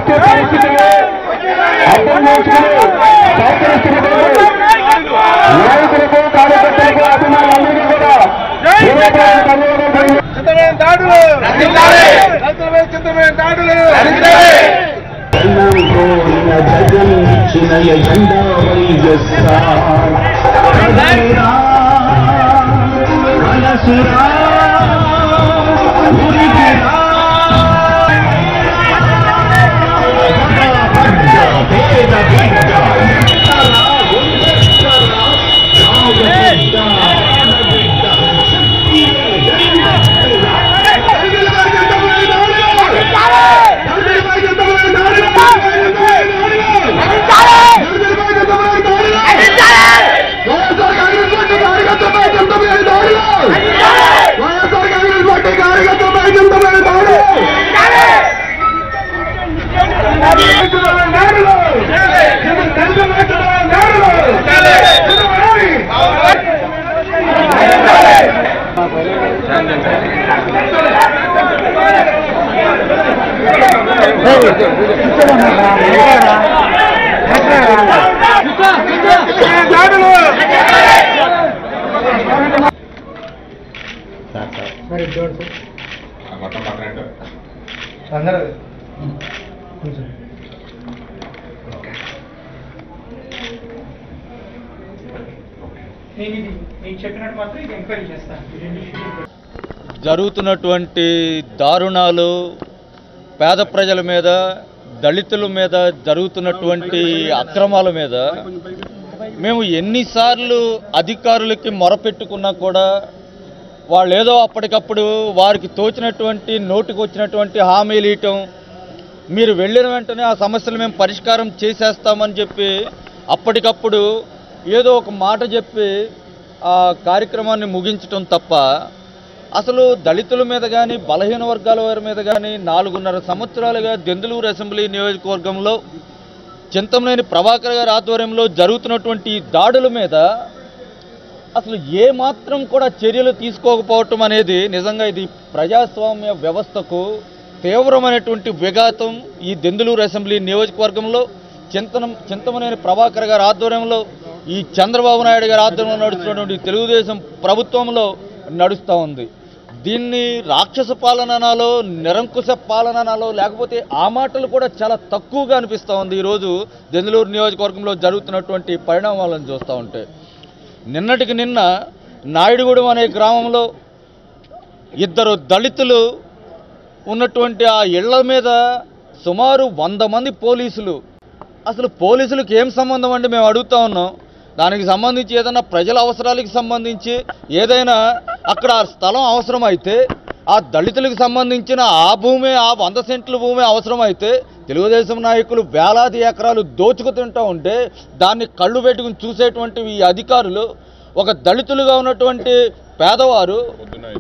వచ్చే పరిస్థితులు అర్థం చేసుకుని సహకరిస్తున్నటువంటి నాయకులకు కార్యకర్తలకు అభిమానులందరికీ కూడా జరుగుతున్నటువంటి దారుణాలు పేద ప్రజల మీద దళితుల మీద జరుగుతున్నటువంటి అక్రమాల మీద మేము ఎన్నిసార్లు అధికారులకి మొరపెట్టుకున్నా కూడా వాళ్ళు ఏదో అప్పటికప్పుడు వారికి తోచినటువంటి నోటికి వచ్చినటువంటి హామీలు ఇవ్వటం, మీరు వెళ్ళిన వెంటనే ఆ సమస్యలు మేము పరిష్కారం చేసేస్తామని చెప్పి అప్పటికప్పుడు ఏదో ఒక మాట చెప్పి ఆ కార్యక్రమాన్ని ముగించటం తప్ప అసలు దళితుల మీద కానీ బలహీన వర్గాల వారి మీద కానీ 4.5 సంవత్సరాలుగా దెందులూరు అసెంబ్లీ నియోజకవర్గంలో చింతమనేని ప్రభాకర్ గారి ఆధ్వర్యంలో జరుగుతున్నటువంటి దాడుల మీద అసలు ఏమాత్రం కూడా చర్యలు తీసుకోకపోవటం అనేది నిజంగా ఇది ప్రజాస్వామ్య వ్యవస్థకు తీవ్రమైనటువంటి విఘాతం. ఈ దెందులూరు అసెంబ్లీ నియోజకవర్గంలో చింతమనేని ప్రభాకర్ గారి ఆధ్వర్యంలో ఈ చంద్రబాబు నాయుడు గారి ఆధ్వర్యంలో నడుస్తున్నటువంటి తెలుగుదేశం ప్రభుత్వంలో నడుస్తూ ఉంది. దీన్ని రాక్షస పాలననాలో నిరంకుశ పాలననాలో లేకపోతే ఆ మాటలు కూడా చాలా తక్కువగా అనిపిస్తూ ఉంది ఈరోజు దెందులూరు నియోజకవర్గంలో జరుగుతున్నటువంటి పరిణామాలను చూస్తూ ఉంటే. నిన్నటికి నిన్న నాయుడుగూడెం అనే గ్రామంలో 2 దళితులు ఉన్నటువంటి ఆ ఇళ్ల మీద సుమారు 100 మంది పోలీసులు. అసలు పోలీసులకు ఏం సంబంధం అండి మేము అడుగుతా ఉన్నాం. దానికి సంబంధించి ఏదైనా ప్రజల అవసరాలకు సంబంధించి ఏదైనా అక్కడ స్థలం అవసరమైతే ఆ దళితులకు సంబంధించిన ఆ భూమి, ఆ 100 సెంట్ల భూమి అవసరమైతే తెలుగుదేశం నాయకులు వేలాది ఎకరాలు దోచుకు తింటూ ఉంటే దాన్ని కళ్ళు పెట్టుకుని చూసేటువంటి ఈ అధికారులు ఒక దళితులుగా ఉన్నటువంటి పేదవారు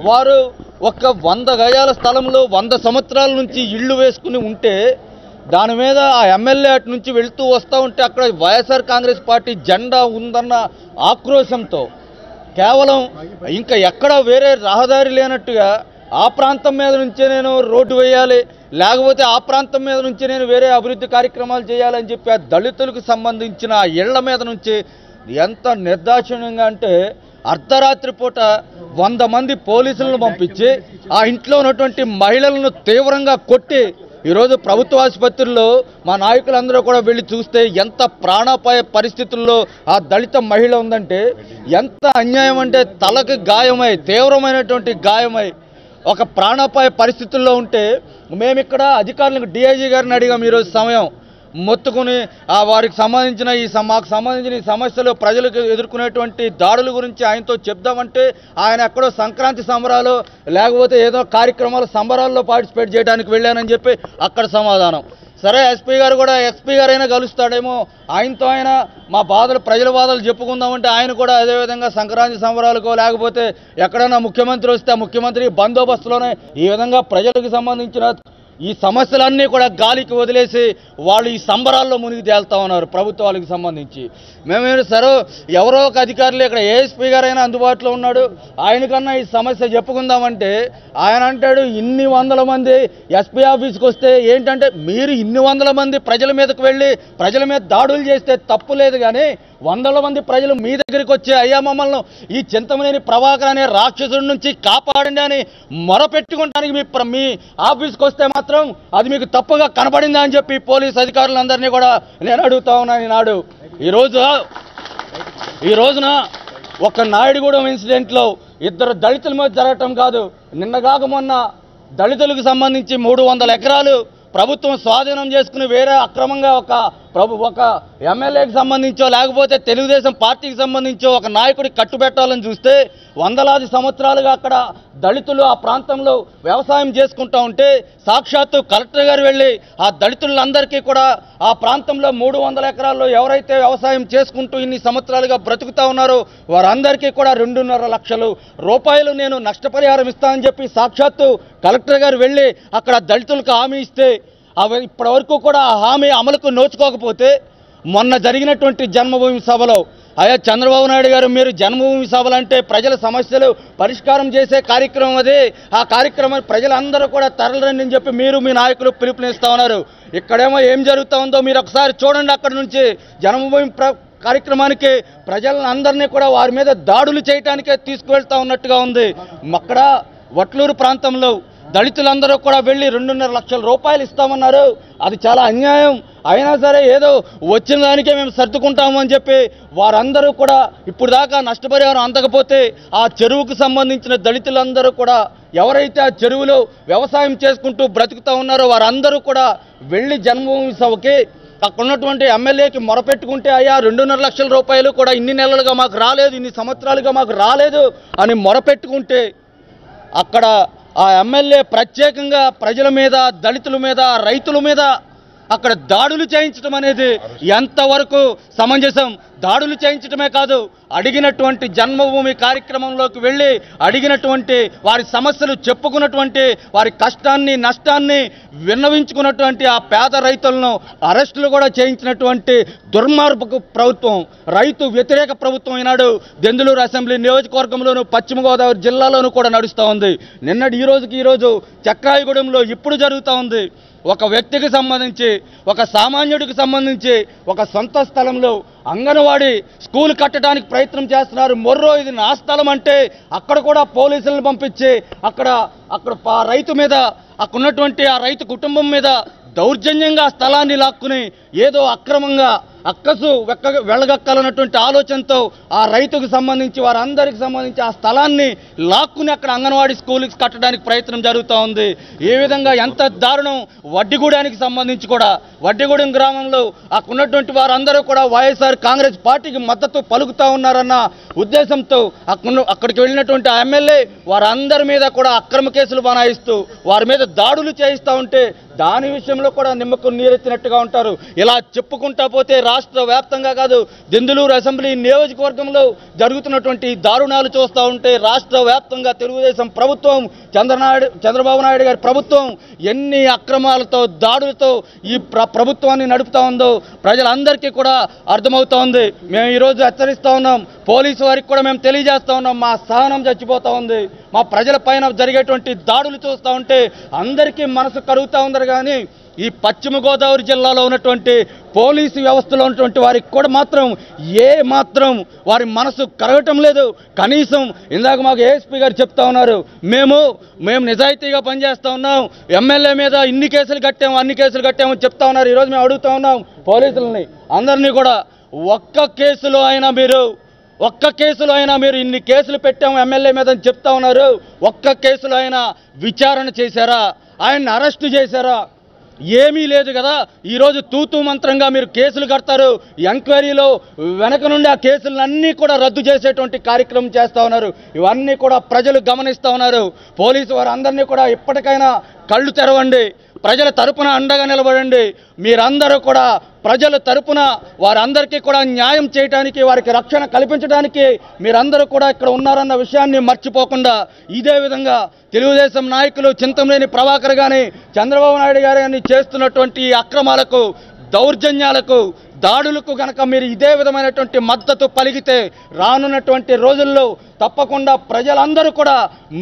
వారు ఒక 100 గజాల స్థలంలో 100 సంవత్సరాల నుంచి ఇళ్ళు వేసుకుని ఉంటే దాని మీద ఆ ఎమ్మెల్యే అటు నుంచి వెళ్తూ వస్తూ ఉంటే అక్కడ వైఎస్ఆర్ కాంగ్రెస్ పార్టీ జెండా ఉందన్న ఆక్రోశంతో కేవలం ఇంకా ఎక్కడ వేరే రహదారి లేనట్టుగా ఆ ప్రాంతం మీద నుంచే నేను రోడ్డు వేయాలి, లేకపోతే ఆ ప్రాంతం మీద నుంచి నేను వేరే అభివృద్ధి కార్యక్రమాలు చేయాలని చెప్పి ఆ దళితులకు సంబంధించిన ఆ ఇళ్ల మీద నుంచి ఎంత నిర్దాక్షిణ్యంగా అంటే అర్ధరాత్రి పూట 100 మంది పోలీసులను పంపించి ఆ ఇంట్లో ఉన్నటువంటి మహిళలను తీవ్రంగా కొట్టి ఈరోజు ప్రభుత్వ ఆసుపత్రుల్లో మా నాయకులందరూ కూడా వెళ్ళి చూస్తే ఎంత ప్రాణాపాయ పరిస్థితుల్లో ఆ దళిత మహిళ ఉందంటే ఎంత అన్యాయం అంటే తలకు గాయమై తీవ్రమైనటువంటి గాయమై ఒక ప్రాణాపాయ పరిస్థితుల్లో ఉంటే మేమిక్కడ అధికారులకు డిఐజీ గారిని అడిగాం ఈరోజు సమయం మొత్తుకుని వారికి సంబంధించిన మాకు సంబంధించిన ఈ సమస్యలు ప్రజలకు ఎదుర్కొనేటువంటి దాడుల గురించి ఆయనతో చెప్దామంటే ఆయన ఎక్కడో సంక్రాంతి సంబరాలు లేకపోతే ఏదో కార్యక్రమాలు సంబరాల్లో పార్టిసిపేట్ చేయడానికి వెళ్ళానని చెప్పి అక్కడ సమాధానం. సరే ఎస్పీ గారు కూడా ఎస్పీ గారైనా కలుస్తాడేమో, ఆయనతో ఆయన మా బాధలు ప్రజల బాధలు చెప్పుకుందామంటే ఆయన కూడా అదేవిధంగా సంక్రాంతి సంబరాలకో లేకపోతే ఎక్కడైనా ముఖ్యమంత్రి వస్తే ఆ ముఖ్యమంత్రి బందోబస్తులోనే ఈ విధంగా ప్రజలకు సంబంధించిన ఈ సమస్యలన్నీ కూడా గాలికి వదిలేసి వాళ్ళు ఈ సంబరాల్లో మునిగి తేలుతా ఉన్నారు ప్రభుత్వాలకు సంబంధించి. మేమేమి సరే ఎవరో ఒక అధికారులు ఇక్కడ ఏఎస్పీ గారైనా అందుబాటులో ఉన్నాడు, ఆయనకన్నా ఈ సమస్య చెప్పుకుందామంటే ఆయన అంటాడు ఇన్ని వందల మంది ఎస్పీ ఆఫీస్కి వస్తే ఏంటంటే మీరు ఇన్ని వందల మంది ప్రజల మీదకు వెళ్ళి ప్రజల మీద దాడులు చేస్తే తప్పు లేదు, కానీ వందల మంది ప్రజలు మీ దగ్గరికి వచ్చి అయ్యా మమ్మల్ని ఈ చింతమనేని ప్రభాకర్ అనే రాక్షసుడి నుంచి కాపాడండి అని మొరపెట్టుకోవడానికి మీ ఆఫీస్కి వస్తే మాత్రం అది మీకు తప్పుగా కనబడిందా అని చెప్పి పోలీస్ అధికారులందరినీ కూడా నేను అడుగుతా ఉన్నాను. ఈనాడు ఈ రోజున ఒక నాయుడుగూడెం ఇన్సిడెంట్లో ఇద్దరు దళితుల మీద జరగటం కాదు, నిన్నగాక మొన్న దళితులకు సంబంధించి 300 ఎకరాలు ప్రభుత్వం స్వాధీనం చేసుకుని వేరే అక్రమంగా ఒక ఎమ్మెల్యేకి సంబంధించో లేకపోతే తెలుగుదేశం పార్టీకి సంబంధించో ఒక నాయకుడికి కట్టుబెట్టాలని చూస్తే వందలాది సంవత్సరాలుగా అక్కడ దళితులు ఆ ప్రాంతంలో వ్యవసాయం చేసుకుంటూ ఉంటే సాక్షాత్తు కలెక్టర్ గారు వెళ్ళి ఆ దళితులందరికీ కూడా ఆ ప్రాంతంలో 300 ఎకరాల్లో ఎవరైతే వ్యవసాయం చేసుకుంటూ ఇన్ని సంవత్సరాలుగా బ్రతుకుతా ఉన్నారో వారందరికీ కూడా 2.5 లక్షల రూపాయలు నేను నష్టపరిహారం ఇస్తానని చెప్పి సాక్షాత్తు కలెక్టర్ గారు వెళ్ళి అక్కడ దళితులకు హామీ ఇస్తే అవి ఇప్పటి వరకు కూడా ఆ హామీ అమలుకు నోచుకోకపోతే మొన్న జరిగినటువంటి జన్మభూమి సభలో అయ్యా చంద్రబాబు నాయుడు గారు మీరు జన్మభూమి సభలు అంటే ప్రజల సమస్యలు పరిష్కారం చేసే కార్యక్రమం అది, ఆ కార్యక్రమం ప్రజలందరూ కూడా తరలిరండి అని చెప్పి మీరు మీ నాయకులు పిలుపునిస్తూ ఉన్నారు. ఇక్కడేమో ఏం జరుగుతూ ఉందో మీరు ఒకసారి చూడండి. అక్కడి నుంచి జన్మభూమి కార్యక్రమానికి ప్రజలందరినీ కూడా వారి మీద దాడులు చేయడానికే తీసుకువెళ్తా ఉన్నట్టుగా ఉంది. అక్కడ వట్లూరు ప్రాంతంలో దళితులందరూ కూడా వెళ్ళి 2.5 లక్షల రూపాయలు ఇస్తామన్నారు. అది చాలా అన్యాయం, అయినా సరే ఏదో వచ్చిన దానికే మేము సర్దుకుంటాము అని చెప్పి వారందరూ కూడా ఇప్పుడు దాకా నష్టపరిహారం అందకపోతే ఆ చెరువుకు సంబంధించిన దళితులందరూ కూడా ఎవరైతే ఆ చెరువులో వ్యవసాయం చేసుకుంటూ బ్రతుకుతూ ఉన్నారో వారందరూ కూడా వెళ్ళి జన్మభూమి సభకి అక్కడ ఉన్నటువంటి ఎమ్మెల్యేకి మొరపెట్టుకుంటే అయ్యా 2.5 లక్షల రూపాయలు కూడా ఇన్ని నెలలుగా మాకు రాలేదు, ఇన్ని సంవత్సరాలుగా మాకు రాలేదు అని మొరపెట్టుకుంటే అక్కడ ఆ ఎమ్మెల్యే ప్రత్యేకంగా ప్రజల మీద దళితుల మీద రైతుల మీద అక్కడ దాడులు చేయించడం అనేది ఎంతవరకు సమంజసం? దాడులు చేయించడమే కాదు, అడిగినటువంటి జన్మభూమి కార్యక్రమంలోకి వెళ్ళి అడిగినటువంటి వారి సమస్యలు చెప్పుకున్నటువంటి వారి కష్టాన్ని నష్టాన్ని విన్నవించుకున్నటువంటి ఆ పేద రైతులను అరెస్టులు కూడా చేయించినటువంటి దుర్మార్గపు ప్రభుత్వం, రైతు వ్యతిరేక ప్రభుత్వం ఈనాడు దెందులూరు అసెంబ్లీ నియోజకవర్గంలోనూ పశ్చిమ గోదావరి జిల్లాలోనూ కూడా నడుస్తూ ఉంది. నిన్నటి ఈరోజు చక్రాయగూడెంలో ఇప్పుడు జరుగుతూ ఉంది. ఒక వ్యక్తికి సంబంధించి ఒక సామాన్యుడికి సంబంధించి ఒక సొంత స్థలంలో అంగన్వాడీ స్కూల్ కట్టడానికి ప్రయత్నం చేస్తున్నారు. మొర్రో ఇది నా స్థలం అంటే అక్కడ కూడా పోలీసులను పంపించి అక్కడ రైతు మీద అక్కడ ఉన్నటువంటి ఆ రైతు కుటుంబం మీద దౌర్జన్యంగా స్థలాన్ని లాక్కుని ఏదో అక్రమంగా అక్కసు వెళ్ళగక్కాలన్నటువంటి ఆలోచనతో ఆ రైతుకు సంబంధించి వారందరికి సంబంధించి ఆ స్థలాన్ని లాక్కుని అక్కడ అంగన్వాడీ స్కూల్కి కట్టడానికి ప్రయత్నం జరుగుతూ ఉంది. ఏ విధంగా ఎంత దారుణం! వడ్డిగూడానికి సంబంధించి కూడా వడ్డిగూడెం గ్రామంలో అక్కడ ఉన్నటువంటి వారందరూ కూడా వైఎస్ఆర్ కాంగ్రెస్ పార్టీకి మద్దతు పలుకుతూ ఉన్నారన్న ఉద్దేశంతో అక్కడికి వెళ్ళినటువంటి ఆ ఎమ్మెల్యే వారందరి మీద కూడా అక్రమ కేసులు బనాయిస్తూ వారి మీద దాడులు చేయిస్తూ ఉంటే దాని విషయంలో కూడా నిమ్మకు నీరెత్తినట్టుగా ఉంటారు. ఇలా చెప్పుకుంటా పోతే రాష్ట్ర వ్యాప్తంగా కాదు, దెందులూరు అసెంబ్లీ నియోజకవర్గంలో జరుగుతున్నటువంటి దారుణాలు చూస్తూ ఉంటే రాష్ట్ర వ్యాప్తంగా తెలుగుదేశం ప్రభుత్వం చంద్రబాబు నాయుడు గారి ప్రభుత్వం ఎన్ని అక్రమాలతో దాడులతో ఈ ప్రభుత్వాన్ని నడుపుతా ఉందో ప్రజలందరికీ కూడా అర్థమవుతా ఉంది. మేము ఈరోజు హెచ్చరిస్తూ ఉన్నాం, పోలీసు వారికి కూడా మేము తెలియజేస్తూ ఉన్నాం, మా సహనం చచ్చిపోతూ ఉంది. మా ప్రజల పైన జరిగేటువంటి దాడులు చూస్తూ ఉంటే అందరికీ మనసు కరుగుతూ ఉంది. కానీ ఈ పశ్చిమ గోదావరి జిల్లాలో ఉన్నటువంటి పోలీసు వ్యవస్థలో ఉన్నటువంటి వారికి కూడా మాత్రం వారి మనసు కరగటం లేదు. కనీసం ఇందాక మాకు ఏఎస్పీ గారు చెప్తా ఉన్నారు, మేము నిజాయితీగా పనిచేస్తూ ఉన్నాం, ఎమ్మెల్యే మీద ఇన్ని కేసులు కట్టాము అన్ని కేసులు కట్టామని చెప్తా ఉన్నారు. ఈరోజు మేము అడుగుతా ఉన్నాం పోలీసులని అందరినీ కూడా, ఒక్క కేసులో అయినా మీరు ఇన్ని కేసులు పెట్టాము ఎమ్మెల్యే మీద అని చెప్తా ఉన్నారు. ఒక్క కేసులో అయినా విచారణ చేశారా? ఆయన్ని అరెస్టు చేశారా? ఏమీ లేదు కదా. ఈరోజు తూతూ మంత్రంగా మీరు కేసులు కడతారు, ఎంక్వైరీలో వెనక నుండి ఆ కేసులన్నీ కూడా రద్దు చేసేటువంటి కార్యక్రమం చేస్తూ ఉన్నారు. ఇవన్నీ కూడా ప్రజలు గమనిస్తూ ఉన్నారు. పోలీసు వారందరినీ కూడా ఇప్పటికైనా కళ్ళు తెరవండి, ప్రజల తరపున అండగా నిలబడండి. మీరందరూ కూడా ప్రజల తరపున వారందరికీ కూడా న్యాయం చేయడానికి, వారికి రక్షణ కల్పించడానికి మీరందరూ కూడా ఇక్కడ ఉన్నారన్న విషయాన్ని మర్చిపోకుండా ఇదే విధంగా తెలుగుదేశం నాయకులు చింతమనేని ప్రభాకర్ గాని, చంద్రబాబు నాయుడు గారు కానీ చేస్తున్నటువంటి అక్రమాలకు, దౌర్జన్యాలకు, దాడులకు గనక మీరు ఇదే విధమైనటువంటి మద్దతు పలికితే రానున్నటువంటి రోజుల్లో తప్పకుండా ప్రజలందరూ కూడా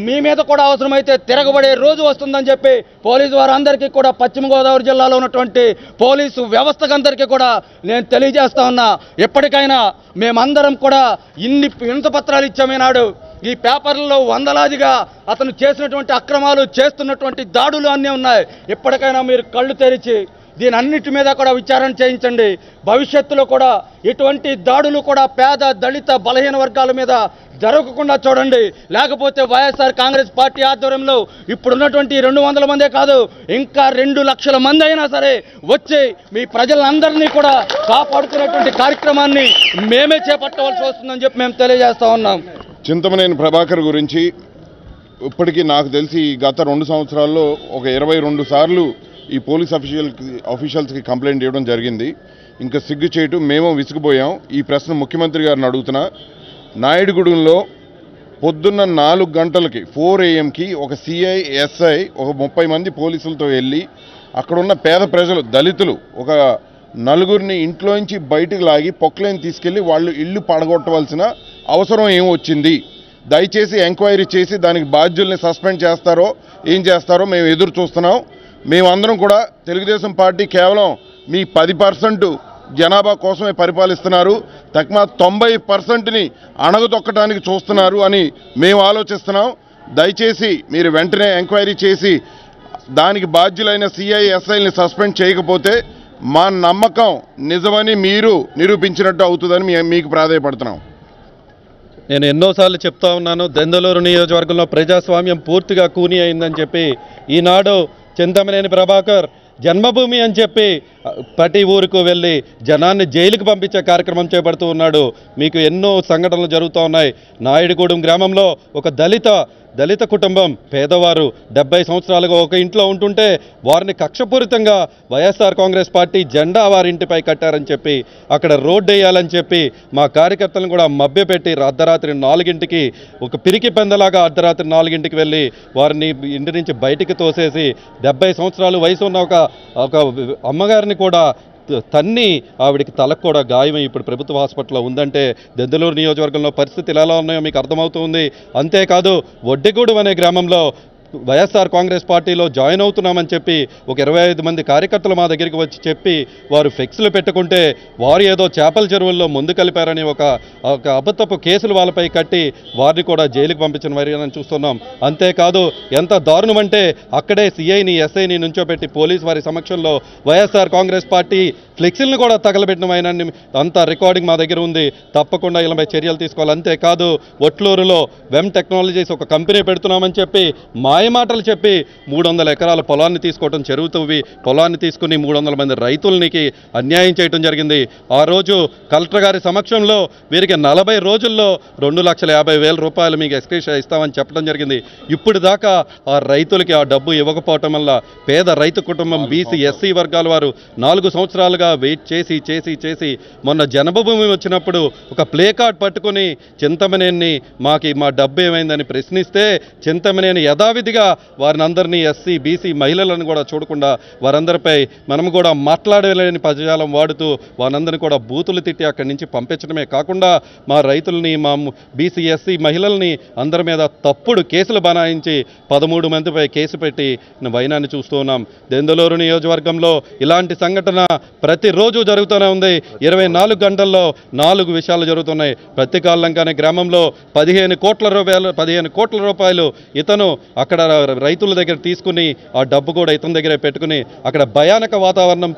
మీ మీద కూడా అవసరమైతే తిరగబడే రోజు వస్తుందని చెప్పి పోలీసు వారందరికీ కూడా, పశ్చిమ గోదావరి జిల్లాలో ఉన్నటువంటి పోలీసు వ్యవస్థకందరికీ కూడా నేను తెలియజేస్తా ఉన్నా. ఎప్పటికైనా మేమందరం కూడా ఇన్ని వినతిపత్రాలు ఇచ్చామేనాడు. ఈ పేపర్లలో వందలాదిగా అతను చేసినటువంటి అక్రమాలు, చేస్తున్నటువంటి దాడులు అన్నీ ఉన్నాయి. ఎప్పటికైనా మీరు కళ్ళు తెరిచి దీని అన్నిటి మీద కూడా విచారణ చేయించండి. భవిష్యత్తులో కూడా ఇటువంటి దాడులు కూడా పేద, దళిత, బలహీన వర్గాల మీద జరగకుండా చూడండి. లేకపోతే వైఎస్ఆర్ కాంగ్రెస్ పార్టీ ఆధ్వర్యంలో ఇప్పుడున్నటువంటి 200 మందే కాదు, ఇంకా 2 లక్షల మంది అయినా సరే వచ్చి మీ ప్రజలందరినీ కూడా కాపాడుకునేటువంటి కార్యక్రమాన్ని మేమే చేపట్టవలసి వస్తుందని చెప్పి మేము తెలియజేస్తా ఉన్నాం. చింతమనేని ప్రభాకర్ గురించి ఇప్పటికీ నాకు తెలిసి గత 2 సంవత్సరాల్లో ఒక 22 సార్లు ఈ పోలీస్ ఆఫీషియల్స్కి కంప్లైంట్ ఇవ్వడం జరిగింది. ఇంకా సిగ్గు చేయటం మేము విసిగిపోయాం. ఈ ప్రశ్న ముఖ్యమంత్రి గారిని అడుగుతున్నా. నాయుడుగూడెంలో పొద్దున్న 4 గంటలకి 4 AM ఒక సిఐ, ఎస్ఐ, ఒక 30 మంది పోలీసులతో వెళ్ళి అక్కడున్న పేద ప్రజలు, దళితులు ఒక 4గురిని ఇంట్లోంచి బయటకు లాగి పొక్లైన్ తీసుకెళ్లి వాళ్ళు ఇల్లు పడగొట్టవలసిన అవసరం ఏం వచ్చింది? దయచేసి ఎంక్వైరీ చేసి దానికి బాధ్యుల్ని సస్పెండ్ చేస్తారో ఏం చేస్తారో మేము ఎదురు చూస్తున్నాం. మేమందరం కూడా తెలుగుదేశం పార్టీ కేవలం మీ 10% జనాభా కోసమే పరిపాలిస్తున్నారు, తక్కువ 90%ని అణగదొక్కడానికి చూస్తున్నారు అని మేము ఆలోచిస్తున్నాం. దయచేసి మీరు వెంటనే ఎంక్వైరీ చేసి దానికి బాధ్యులైన సిఐ, ఎస్ఐల్ని సస్పెండ్ చేయకపోతే మా నమ్మకం నిజమని మీరు నిరూపించినట్టు అవుతుందని మీకు ప్రాధాయపడుతున్నాం. నేను ఎన్నోసార్లు చెప్తా ఉన్నాను, దెందులూరు నియోజకవర్గంలో ప్రజాస్వామ్యం పూర్తిగా కూని అయిందని చెప్పి ఈనాడు చింతమనేని ప్రభాకర్ జన్మభూమి అని చెప్పి ప్రతి ఊరుకు వెళ్ళి జనాన్ని జైలుకు పంపించే కార్యక్రమం చేపడుతూ ఉన్నాడు. మీకు ఎన్నో సంఘటనలు జరుగుతూ ఉన్నాయి. నాయుడుగూడెం గ్రామంలో ఒక దళిత కుటుంబం, పేదవారు 70 సంవత్సరాలుగా ఒక ఇంట్లో ఉంటుంటే వారిని కక్షపూరితంగా వైఎస్ఆర్ కాంగ్రెస్ పార్టీ జెండా వారి ఇంటిపై కట్టారని చెప్పి అక్కడ రోడ్డు వేయాలని చెప్పి మా కార్యకర్తలను కూడా మభ్యపెట్టి అర్ధరాత్రి 4కి ఒక పిరికి పెందలాగా అర్ధరాత్రి 4కి వెళ్ళి వారిని ఇంటి నుంచి బయటికి తోసేసి 70 సంవత్సరాలు వయసు ఉన్న ఒక అమ్మగారిని కూడా తన్ని ఆవిడికి తలకు కూడా గాయమై ఇప్పుడు ప్రభుత్వ హాస్పిటల్లో ఉందంటే దెందులూరు నియోజకవర్గంలో పరిస్థితులు ఎలా ఉన్నాయో మీకు అర్థమవుతుంది. అంతేకాదు వడ్డిగూడెం అనే గ్రామంలో వైఎస్ఆర్ కాంగ్రెస్ పార్టీలో జాయిన్ అవుతున్నామని చెప్పి ఒక 25 మంది కార్యకర్తలు మా దగ్గరికి వచ్చి చెప్పి వారు ఫ్లెక్స్లు పెట్టుకుంటే వారు ఏదో చేపల చెరువుల్లో ముందు కలిపారని ఒక అబద్ధపు కేసులు వాళ్ళపై కట్టి వారిని కూడా జైలుకు పంపించిన వారిని చూస్తున్నాం. అంతేకాదు ఎంత దారుణం అంటే అక్కడే సిఐని, ఎస్ఐని నుంచోబెట్టి పోలీసు వారి సమక్షంలో వైఎస్ఆర్ కాంగ్రెస్ పార్టీ ఫ్లెక్సీలను కూడా తగలబెట్టిన అంత రికార్డింగ్ మా దగ్గర ఉంది. తప్పకుండా ఇలాంటి చర్యలు తీసుకోవాలి. అంతేకాదు ఒట్లూరులో వెమ్ టెక్నాలజీస్ ఒక కంపెనీ పెడుతున్నామని చెప్పి మాయమాటలు చెప్పి 300 ఎకరాల పొలాన్ని తీసుకోవడం, చెరువుతవ్వి పొలాన్ని తీసుకుని 300 మంది రైతులకి అన్యాయం చేయడం జరిగింది. ఆ రోజు కలెక్టర్ గారి సమక్షంలో వీరికి 40 రోజుల్లో 2,50,000 రూపాయలు మీకు ఎక్స్క్రేషియా ఇస్తామని చెప్పడం జరిగింది. ఇప్పుడు దాకా ఆ రైతులకి ఆ డబ్బు ఇవ్వకపోవటం వల్ల పేద రైతు కుటుంబం, బీసీ, ఎస్సీ వర్గాల వారు 4 సంవత్సరాలుగా వెయిట్ చేసి మొన్న జన్మభూమి వచ్చినప్పుడు ఒక ప్లే కార్డ్ పట్టుకుని చింతమనేని మా డబ్బు ఏమైందని ప్రశ్నిస్తే చింతమనేని యథావిధిగా వారిని అందరినీ ఎస్సీ, బీసీ మహిళలను కూడా చూడకుండా వారందరిపై మనం కూడా మాట్లాడలేని పదజాలం వాడుతూ వారందరినీ కూడా బూతులు తిట్టి అక్కడి నుంచి పంపించడమే కాకుండా మా రైతుల్ని, మా బీసీ, ఎస్సీ మహిళల్ని అందరి మీద తప్పుడు కేసులు బనాయించి 13 మందిపై కేసు పెట్టి వైనాన్ని చూస్తూ ఉన్నాం. దెందులూరు నియోజకవర్గంలో ఇలాంటి సంఘటన ప్రతిరోజు జరుగుతూనే ఉంది. 24 గంటల్లో 4 విషయాలు జరుగుతున్నాయి. ప్రతికాలంగానే గ్రామంలో 15 కోట్ల రూపాయలు ఇతను అక్కడ రైతుల దగ్గర తీసుకుని ఆ డబ్బు కూడా ఇతని దగ్గరే పెట్టుకుని అక్కడ భయానక వాతావరణం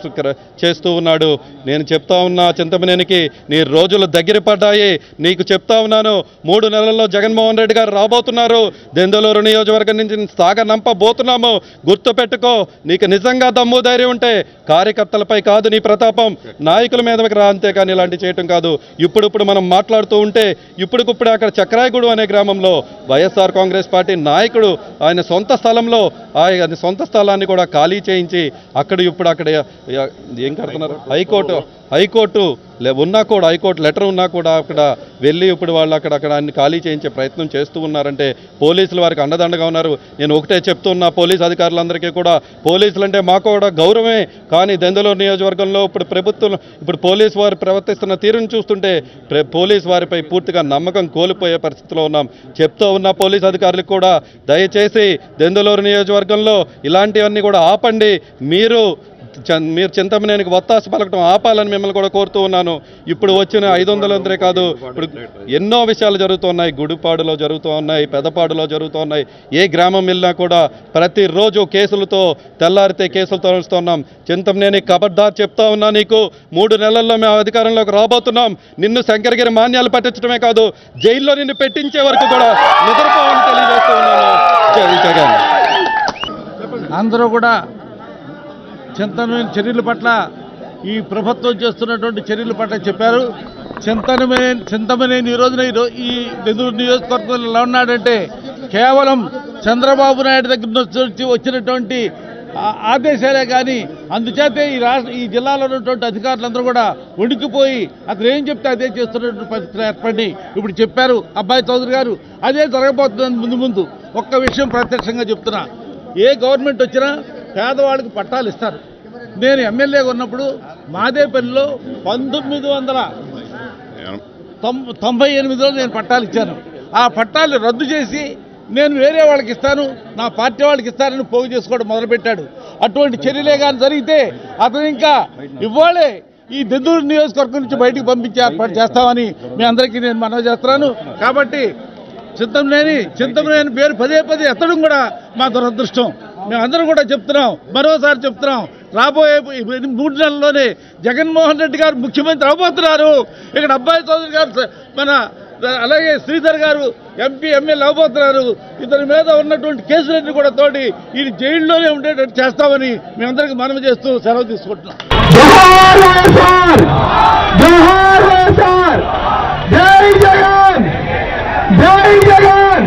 చేస్తూ ఉన్నాడు. నేను చెప్తా ఉన్నా చింతమనేనికి నీ రోజులు దగ్గర పడ్డాయి. నీకు చెప్తా ఉన్నాను 3 నెలల్లో జగన్మోహన్ రెడ్డి గారు రాబోతున్నారు. దెందులూరు నియోజకవర్గం నుంచి సాగనంపబోతున్నాము. గుర్తుపెట్టుకో. నీకు నిజంగా దమ్ము ధైర్యం ఉంటే కార్యకర్తలపై కాదు నీ ప్రతాపం, నాయకుల మీదకి రా, అంతేకాని ఇలాంటి చేయటం కాదు. ఇప్పుడు మనం మాట్లాడుతూ ఉంటే ఇప్పుడిప్పుడే అక్కడ చక్రాయగూడు అనే గ్రామంలో వైఎస్ఆర్ కాంగ్రెస్ పార్టీ నాయకుడు ఆయన సొంత స్థలంలో ఆయన సొంత స్థలాన్ని కూడా ఖాళీ చేయించి ఇప్పుడు అక్కడ ఏం కడుతున్నారు హైకోర్టు ఉన్నా కూడా హైకోర్టు లెటర్ ఉన్నా కూడా అక్కడ వెళ్ళి ఇప్పుడు వాళ్ళు అక్కడ అన్ని ఖాళీ చేయించే ప్రయత్నం చేస్తూ ఉన్నారంటే పోలీసులు వారికి అండదండగా ఉన్నారు. నేను ఒకటే చెప్తున్నా పోలీసు అధికారులందరికీ కూడా, పోలీసులు అంటే మాకు కూడా గౌరవమే, కానీ దెందులూరు నియోజకవర్గంలో ఇప్పుడు పోలీసు వారు ప్రవర్తిస్తున్న తీరును చూస్తుంటే పోలీసు వారిపై పూర్తిగా నమ్మకం కోల్పోయే పరిస్థితిలో ఉన్నాం. చెప్తూ ఉన్న పోలీసు అధికారులకు కూడా దయచేసి దెందులూరు నియోజకవర్గంలో ఇలాంటివన్నీ కూడా ఆపండి, మీరు చింతమనేనికి ఒత్తాసు పలకటం ఆపాలని మిమ్మల్ని కూడా కోరుతూ ఉన్నాను. ఇప్పుడు వచ్చిన 500 కాదు, ఇప్పుడు ఎన్నో విషయాలు జరుగుతున్నాయి. గుడిపాడులో జరుగుతూ ఉన్నాయి, పెదపాడులో జరుగుతూ ఉన్నాయి. ఏ గ్రామం వెళ్ళినా కూడా ప్రతిరోజు కేసులతో తెల్లారితే కేసులతో వస్తున్నాం. చింతమనేని ఖబర్దార్ చెప్తా ఉన్నా, నీకు 3 నెలల్లో మేము అధికారంలోకి రాబోతున్నాం. నిన్ను శంకరగిరి మాన్యాలు పట్టించడమే కాదు, జైల్లో నిన్ను పెట్టించే వరకు కూడా నిద్రపోవాలని తెలియజేస్తూ ఉన్నాను. జగన్ అందరూ కూడా చింతమనేని చర్యల పట్ల, ఈ ప్రభుత్వం చేస్తున్నటువంటి చర్యల పట్ల చెప్పారు. చింతమనేని ఈ రోజున ఈ దెందులూరు నియోజకవర్గంలో ఎలా ఉన్నాడంటే కేవలం చంద్రబాబు నాయుడు దగ్గర నుంచి వచ్చినటువంటి ఆదేశాలే కానీ, అందుచేతే ఈ జిల్లాలో ఉన్నటువంటి అధికారులందరూ కూడా వణికిపోయి అతను ఏం చెప్తే అదే చేస్తున్నటువంటి పరిస్థితి ఏర్పడి ఇప్పుడు చెప్పారు అబ్బాయి చౌదరి గారు, అదే జరగబోతుందని ముందు ఒక్క విషయం ప్రత్యక్షంగా చెప్తున్నా. ఏ గవర్నమెంట్ వచ్చినా పేదవాళ్ళకి పట్టాలు ఇస్తారు. నేను ఎమ్మెల్యేగా ఉన్నప్పుడు మాదేపల్లిలో 1998లో నేను పట్టాలు ఇచ్చాను. ఆ పట్టాలు రద్దు చేసి నేను వేరే వాళ్ళకి ఇస్తాను, నా పార్టీ వాళ్ళకి ఇస్తానని పోగు చేసుకోవడం మొదలుపెట్టాడు. అటువంటి చర్యలే కానీ జరిగితే అతను ఇంకా ఇవ్వాలే ఈ దెందులూరు నియోజకవర్గం నుంచి బయటికి పంపించే ఏర్పాటు చేస్తామని మీ అందరికీ నేను మనవి చేస్తున్నాను. కాబట్టి చింతమనేని పేరు పదే ఎత్తడం కూడా మా దురదృష్టం. మేమందరం కూడా చెప్తున్నాం, మరోసారి చెప్తున్నాం, రాబోయే 3 నెలల్లోనే జగన్మోహన్ రెడ్డి గారు ముఖ్యమంత్రి అవబోతున్నారు. ఇక్కడ అబ్బాయి చౌదరి గారు అలాగే శ్రీధర్ గారు ఎంపీ ఎమ్మెల్యే అవబోతున్నారు. ఇతని మీద ఉన్నటువంటి కేసులన్నీ కూడా తోటి ఈ జైల్లోనే ఉండేటట్టు చేస్తామని మేమందరికీ మనవి చేస్తూ సెలవు తీసుకుంటున్నాం. జై జగన్, జై జగన్.